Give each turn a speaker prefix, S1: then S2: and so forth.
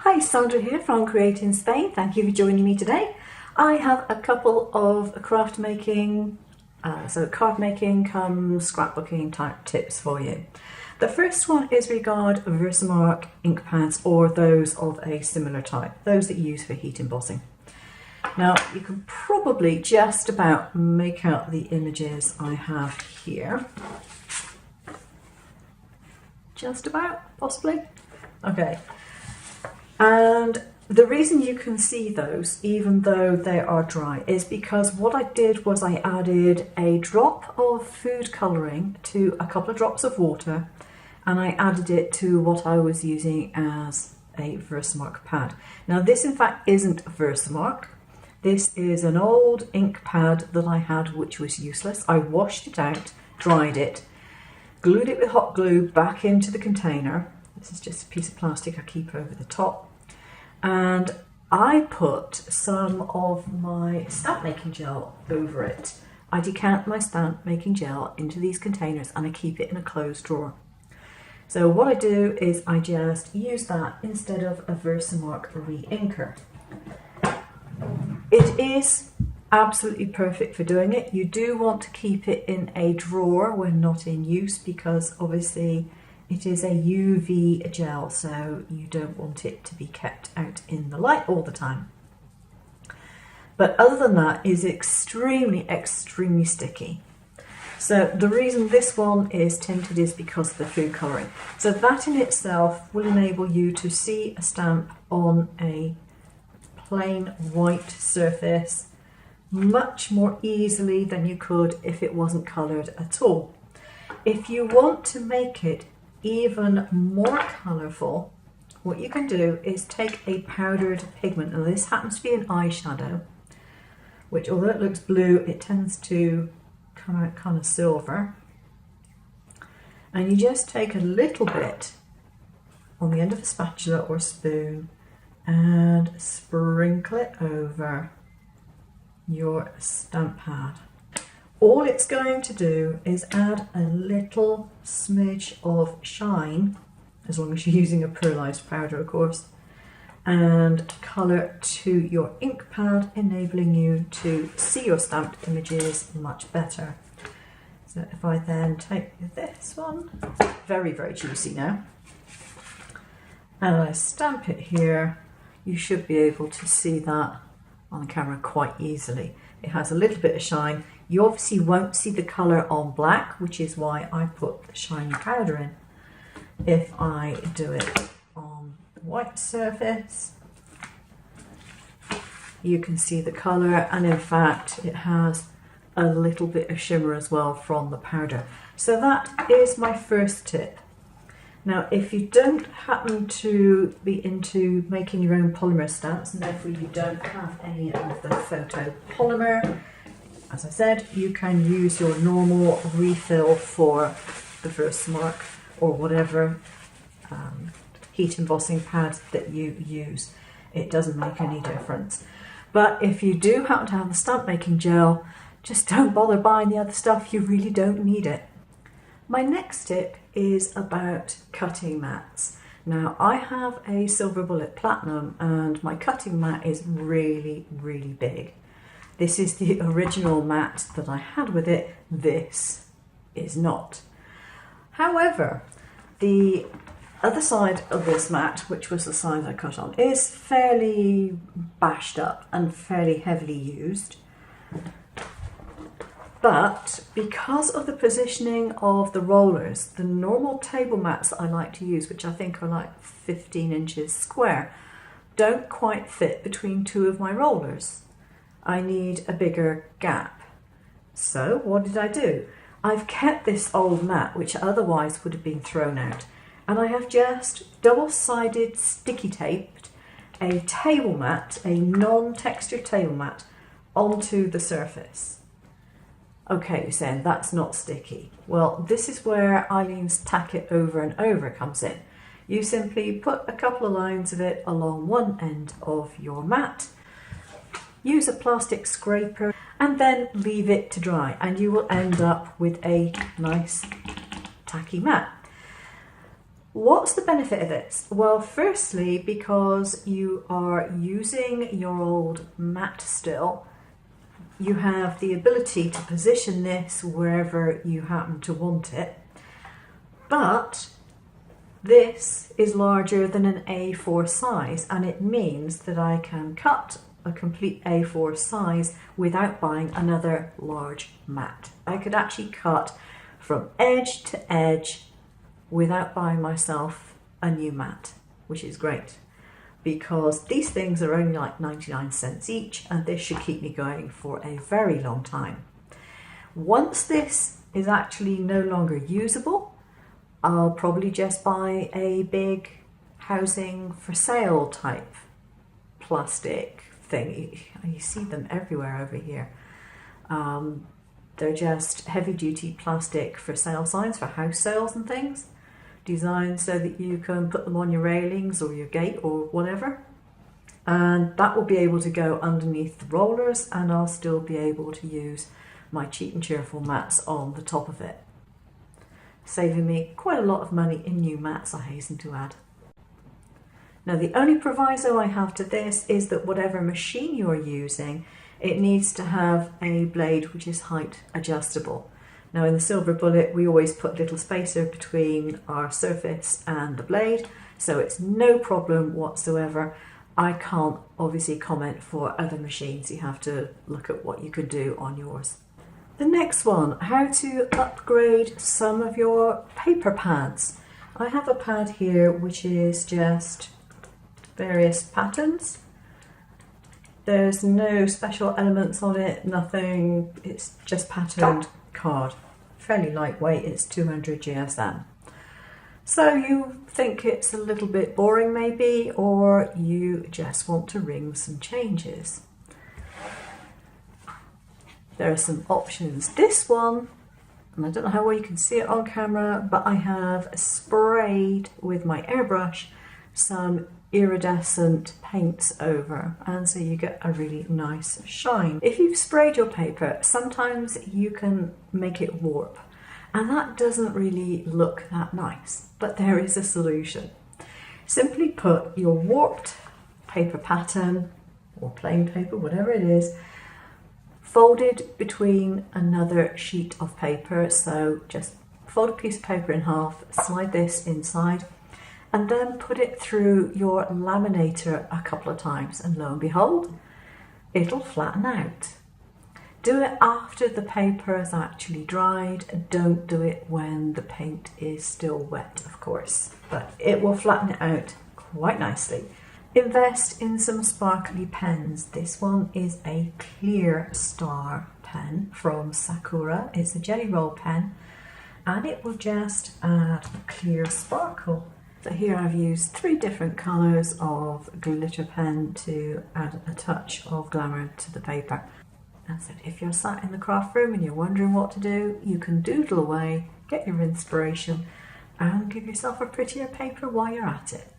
S1: Hi, Sandra here from Create in Spain. Thank you for joining me today. I have a couple of craft making, card making come scrapbooking type tips for you. The first one is regard Versamark ink pads or those of a similar type, those that you use for heat embossing. Now you can probably just about make out the images I have here. Just about, possibly. Okay. And the reason you can see those, even though they are dry, is because what I did was I added a drop of food colouring to a couple of drops of water, and I added it to what I was using as a Versamark pad. Now this in fact isn't Versamark. This is an old ink pad that I had which was useless. I washed it out, dried it, glued it with hot glue back into the container. This is just a piece of plastic I keep over the top. And I put some of my stamp making gel over it. I decant my stamp making gel into these containers and I keep it in a closed drawer. So what I do is I just use that instead of a Versamark re-inker. It is absolutely perfect for doing it. You do want to keep it in a drawer when not in use because obviously it is a UV gel, so you don't want it to be kept out in the light all the time. But other than that, it's extremely sticky. So the reason this one is tinted is because of the food colouring. So that in itself will enable you to see a stamp on a plain white surface much more easily than you could if it wasn't coloured at all. If you want to make it even more colourful, what you can do is take a powdered pigment, and this happens to be an eyeshadow, which although it looks blue, it tends to come out kind of silver, and you just take a little bit on the end of a spatula or spoon and sprinkle it over your stamp pad. All it's going to do is add a little smidge of shine, as long as you're using a pearlized powder of course, and colour to your ink pad, enabling you to see your stamped images much better. So if I then take this one, very juicy now, and I stamp it here, you should be able to see that on camera quite easily. It has a little bit of shine. You obviously won't see the colour on black, which is why I put the shiny powder in. If I do it on the white surface, you can see the colour, and in fact it has a little bit of shimmer as well from the powder. So that is my first tip. Now if you don't happen to be into making your own polymer stamps, and therefore you don't have any of the photo polymer, as I said, you can use your normal refill for the Versamark or whatever heat embossing pad that you use. It doesn't make any difference. But if you do happen to have the stamp making gel, just don't bother buying the other stuff. You really don't need it. My next tip is about cutting mats. Now I have a Silver Bullet Platinum and my cutting mat is really big. This is the original mat that I had with it. This is not. However, the other side of this mat, which was the side I cut on, is fairly bashed up and fairly heavily used. But because of the positioning of the rollers, the normal table mats that I like to use, which I think are like 15 inches square, don't quite fit between two of my rollers. I need a bigger gap. So what did I do? I've kept this old mat, which otherwise would have been thrown out, and I have just double-sided sticky taped a table mat, a non-textured table mat, onto the surface. Okay, you're saying that's not sticky. Well, this is where Eileen's tack it over and over comes in. You simply put a couple of lines of it along one end of your mat, use a plastic scraper, and then leave it to dry, and you will end up with a nice tacky mat. What's the benefit of this? Well, firstly, because you are using your old mat still, you have the ability to position this wherever you happen to want it. But this is larger than an A4 size, and it means that I can cut a complete A4 size without buying another large mat. I could actually cut from edge to edge without buying myself a new mat, which is great because these things are only like 99 cents each, and this should keep me going for a very long time. Once this is actually no longer usable, I'll probably just buy a big housing for sale type plastic thing. You see them everywhere over here. They're just heavy duty plastic for sale signs for house sales and things, designed so that you can put them on your railings or your gate or whatever, and that will be able to go underneath the rollers, and I'll still be able to use my cheap and cheerful mats on the top of it, saving me quite a lot of money in new mats, I hasten to add. Now, the only proviso I have to this is that whatever machine you're using, it needs to have a blade which is height adjustable. Now, in the Silver Bullet, we always put a little spacer between our surface and the blade, so it's no problem whatsoever. I can't obviously comment for other machines. You have to look at what you could do on yours. The next one, how to upgrade some of your paper pads. I have a pad here which is just various patterns. There's no special elements on it, nothing, it's just patterned card. Fairly lightweight, it's 200 GSM. So you think it's a little bit boring maybe, or you just want to ring some changes. There are some options. This one, and I don't know how well you can see it on camera, but I have sprayed with my airbrush some iridescent paints over, and so you get a really nice shine. If you've sprayed your paper, sometimes you can make it warp, and that doesn't really look that nice, but there is a solution. Simply put your warped paper pattern or plain paper, whatever it is, folded between another sheet of paper. So just fold a piece of paper in half, slide this inside, and then put it through your laminator a couple of times, and lo and behold, it'll flatten out. Do it after the paper is actually dried. Don't do it when the paint is still wet, of course, but it will flatten it out quite nicely. Invest in some sparkly pens. This one is a clear star pen from Sakura. It's a jelly roll pen, and it will just add clear sparkle. So here I've used 3 different colours of glitter pen to add a touch of glamour to the paper. And so if you're sat in the craft room and you're wondering what to do, you can doodle away, get your inspiration, and give yourself a prettier paper while you're at it.